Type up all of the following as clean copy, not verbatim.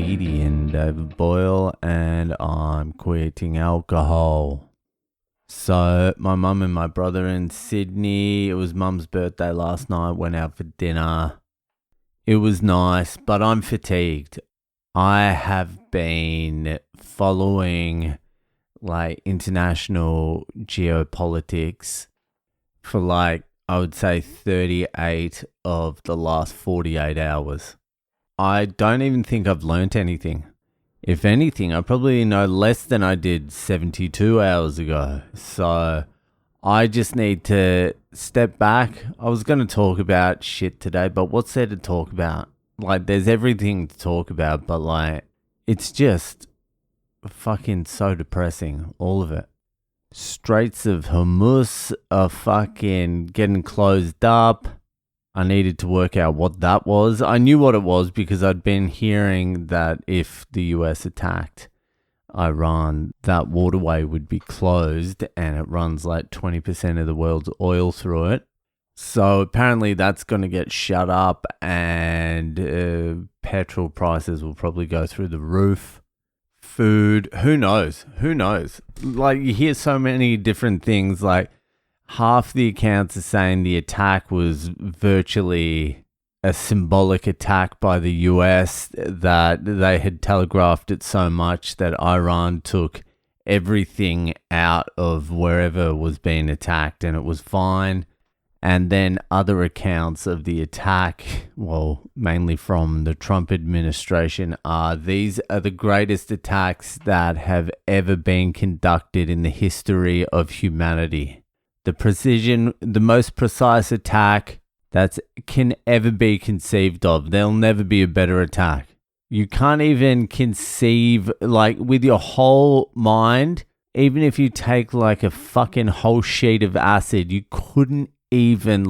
comedian David Boyle, and I'm quitting alcohol. So my mum and my brother in Sydney, it was mum's birthday last night, went out for dinner. It was nice, but I'm fatigued. I have been following international geopolitics for I would say 38 of the last 48 hours. I don't even think I've learnt anything. If anything, I probably know less than I did 72 hours ago. So I just need to step back. I was going to talk about shit today, but what's there to talk about? There's everything to talk about, but it's just fucking so depressing, all of it. Straits of Hormuz are fucking getting closed up. I needed to work out what that was. I knew what it was because I'd been hearing that if the US attacked Iran, that waterway would be closed, and it runs 20% of the world's oil through it. So apparently that's going to get shut up, and petrol prices will probably go through the roof. Food, who knows? You hear so many different things. Half the accounts are saying the attack was virtually a symbolic attack by the US, that they had telegraphed it so much that Iran took everything out of wherever was being attacked and it was fine. And then other accounts of the attack, mainly from the Trump administration, these are the greatest attacks that have ever been conducted in the history of humanity. The most precise attack that can ever be conceived of. There'll never be a better attack. You can't even conceive, with your whole mind, even if you take a fucking whole sheet of acid, you couldn't even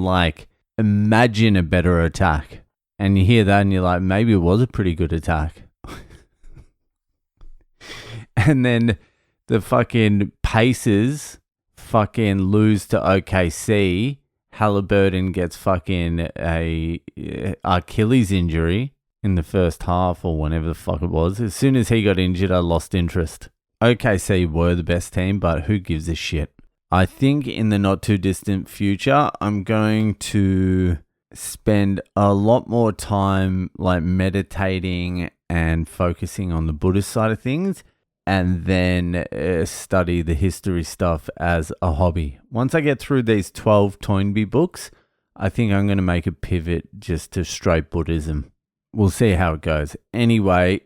imagine a better attack. And you hear that and you're like, maybe it was a pretty good attack. And then the fucking Pacers fucking lose to OKC. Halliburton gets fucking a Achilles injury in the first half or whenever the fuck it was. As soon as he got injured, I lost interest. OKC were the best team, but who gives a shit? I think in the not too distant future, I'm going to spend a lot more time meditating and focusing on the Buddhist side of things, and then study the history stuff as a hobby. Once I get through these 12 Toynbee books, I think I'm going to make a pivot just to straight Buddhism. We'll see how it goes. Anyway,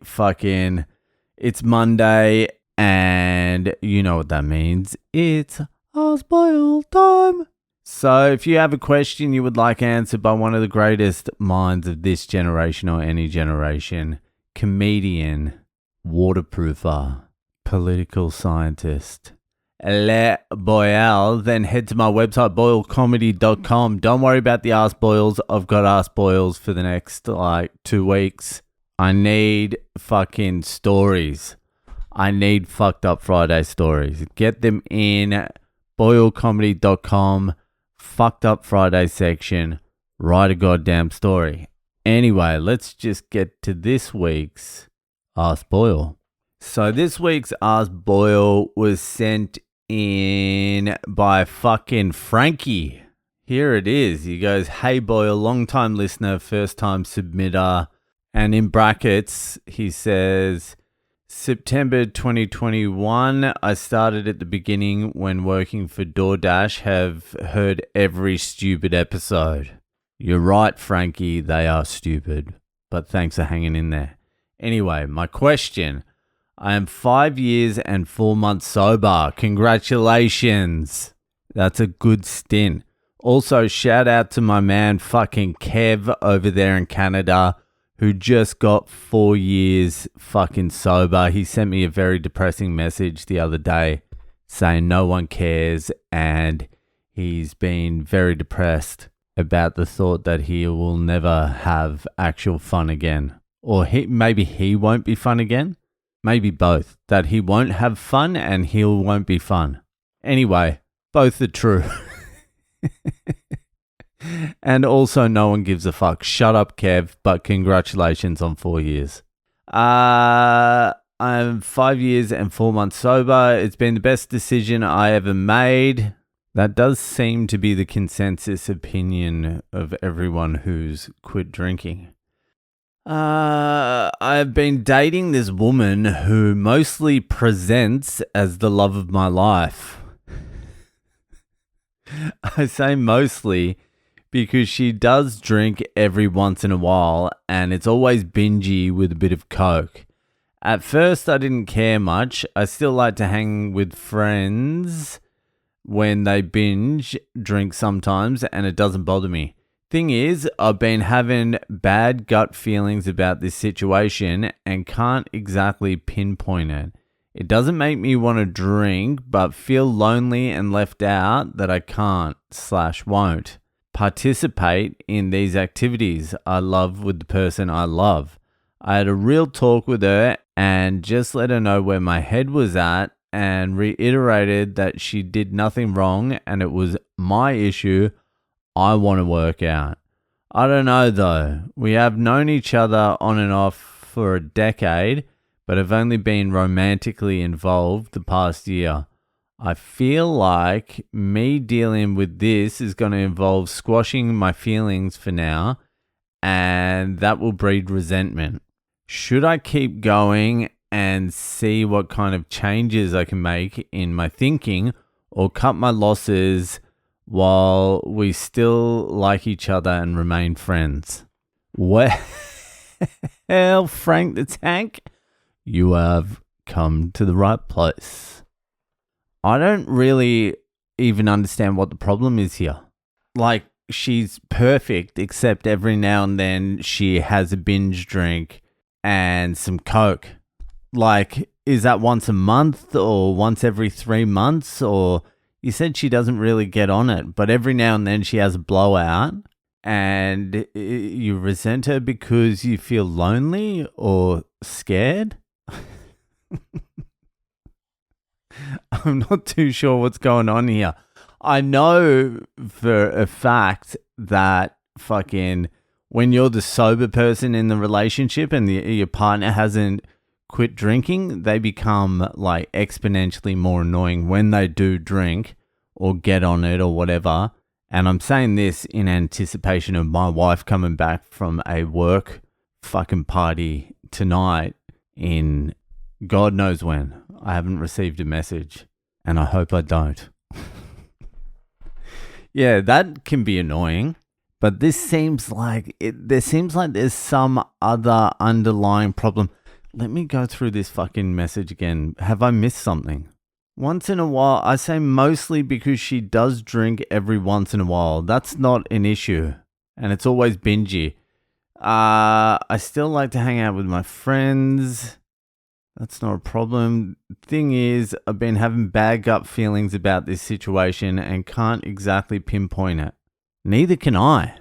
it's Monday, and you know what that means. It's Ask Boyle time. So if you have a question you would like answered by one of the greatest minds of this generation or any generation, comedian, waterproofer, political scientist, Le Boyle, then head to my website, boylecomedy.com. Don't worry about the Ask Boyles. I've got Ask Boyles for the next 2 weeks. I need fucking stories. I need fucked up Friday stories. Get them in boylecomedy.com, fucked up Friday section, write a goddamn story. Anyway, let's just get to this week's Ask Boyle. So this week's Ask Boyle was sent in by fucking Frankie. Here it is. He goes, "Hey Boyle, long time listener, first time submitter." And in brackets, he says, September 2021, I started at the beginning when working for DoorDash, have heard every stupid episode. You're right, Frankie, they are stupid, but thanks for hanging in there. Anyway, my question. I am 5 years and 4 months sober. Congratulations. That's a good stint. Also, shout out to my man fucking Kev over there in Canada, who just got 4 years fucking sober. He sent me a very depressing message the other day saying no one cares, and he's been very depressed about the thought that he will never have actual fun again. Or maybe he won't be fun again. Maybe both. That he won't have fun and he won't be fun. Anyway, both are true. And also, no one gives a fuck. Shut up, Kev, but congratulations on 4 years. I'm 5 years and 4 months sober. It's been the best decision I ever made. That does seem to be the consensus opinion of everyone who's quit drinking. I've been dating this woman who mostly presents as the love of my life. I say mostly because she does drink every once in a while and it's always bingy with a bit of coke. At first, I didn't care much. I still like to hang with friends when they binge drink sometimes, and it doesn't bother me. Thing is, I've been having bad gut feelings about this situation and can't exactly pinpoint it. It doesn't make me want to drink, but feel lonely and left out that I can't/won't participate in these activities I love with the person I love. I had a real talk with her and just let her know where my head was at and reiterated that she did nothing wrong and it was my issue I want to work out. I don't know though. We have known each other on and off for a decade, but have only been romantically involved the past year. I feel like me dealing with this is going to involve squashing my feelings for now, and that will breed resentment. Should I keep going and see what kind of changes I can make in my thinking, or cut my losses while we still like each other and remain friends? Well, Frank the Tank, you have come to the right place. I don't really even understand what the problem is here. Like, she's perfect, except every now and then she has a binge drink and some coke. Like, is that once a month or once every 3 months? Or you said she doesn't really get on it, but every now and then she has a blowout and you resent her because you feel lonely or scared? I'm not too sure what's going on here. I know for a fact that fucking when you're the sober person in the relationship and your partner hasn't quit drinking, they become like exponentially more annoying when they do drink or get on it or whatever. And I'm saying this in anticipation of my wife coming back from a work fucking party tonight in God knows when. I haven't received a message and I hope I don't. Yeah, that can be annoying. But this seems like there's some other underlying problem. Let me go through this fucking message again. Have I missed something? Once in a while, I say mostly because she does drink every once in a while. That's not an issue. And it's always bingy. I still like to hang out with my friends. That's not a problem. Thing is, I've been having bad gut feelings about this situation and can't exactly pinpoint it. Neither can I.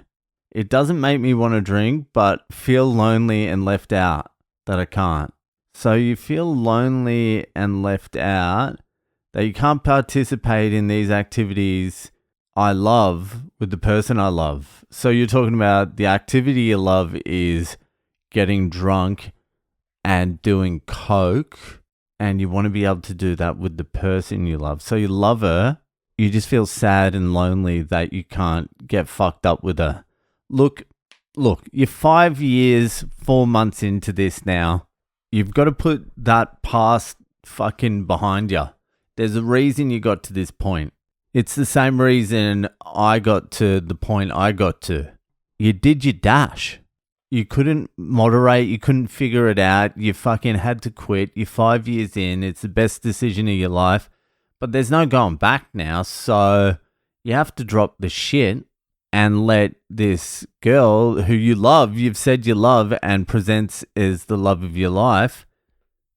It doesn't make me want to drink, but feel lonely and left out that I can't. So you feel lonely and left out that you can't participate in these activities I love with the person I love. So you're talking about the activity you love is getting drunk and doing coke, and you want to be able to do that with the person you love. So you love her. You just feel sad and lonely that you can't get fucked up with her. Look, you're 5 years, 4 months into this now. You've got to put that past fucking behind you. There's a reason you got to this point. It's the same reason I got to the point I got to. You did your dash. You couldn't moderate. You couldn't figure it out. You fucking had to quit. You're 5 years in. It's the best decision of your life. But there's no going back now, so you have to drop the shit and let this girl who you love, you've said you love and presents as the love of your life,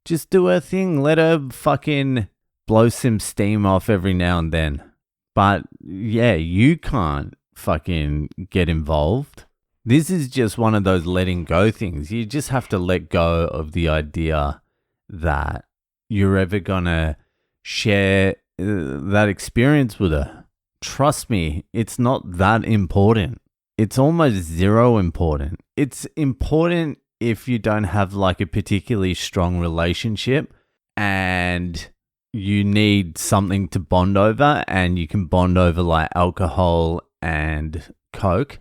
just do her thing. Let her fucking blow some steam off every now and then. But yeah, you can't fucking get involved. This is just one of those letting go things. You just have to let go of the idea that you're ever gonna share that experience with her. Trust me, it's not that important. It's almost zero important. It's important if you don't have like a particularly strong relationship and you need something to bond over, and you can bond over like alcohol and coke,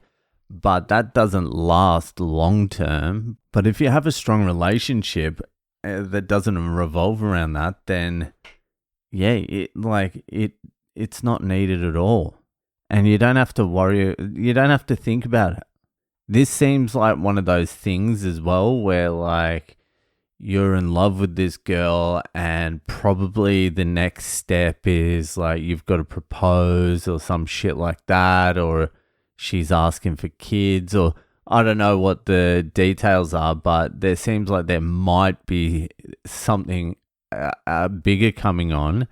but that doesn't last long term. But if you have a strong relationship that doesn't revolve around that, then yeah, it's not needed at all. And you don't have to worry, you don't have to think about it. This seems like one of those things as well where like you're in love with this girl and probably the next step is like you've got to propose or some shit like that, or she's asking for kids, or I don't know what the details are, but there seems like there might be something bigger coming on,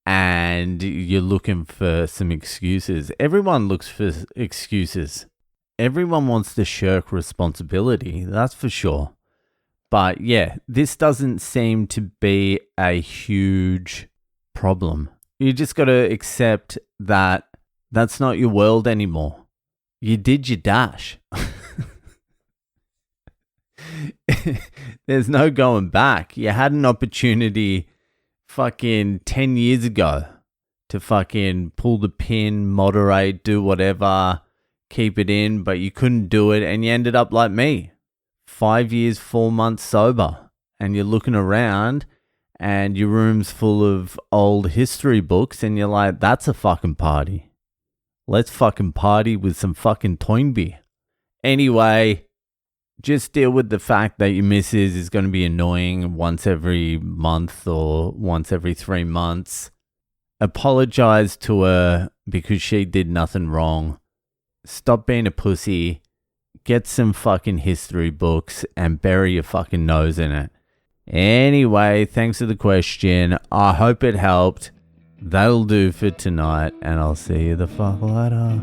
and you're looking for some excuses. Everyone looks for excuses. Everyone wants to shirk responsibility, that's for sure. But yeah, this doesn't seem to be a huge problem. You just got to accept that that's not your world anymore. You did your dash. There's no going back. You had an opportunity fucking 10 years ago to fucking pull the pin, moderate, do whatever, keep it in, but you couldn't do it and you ended up like me. 5 years, 4 months sober, and you're looking around and your room's full of old history books and you're like, that's a fucking party. Let's fucking party with some fucking Toynbee. Anyway, just deal with the fact that your missus is going to be annoying once every month or once every 3 months. Apologize to her because she did nothing wrong. Stop being a pussy. Get some fucking history books and bury your fucking nose in it. Anyway, thanks for the question. I hope it helped. That'll do for tonight, and I'll see you the fuck later.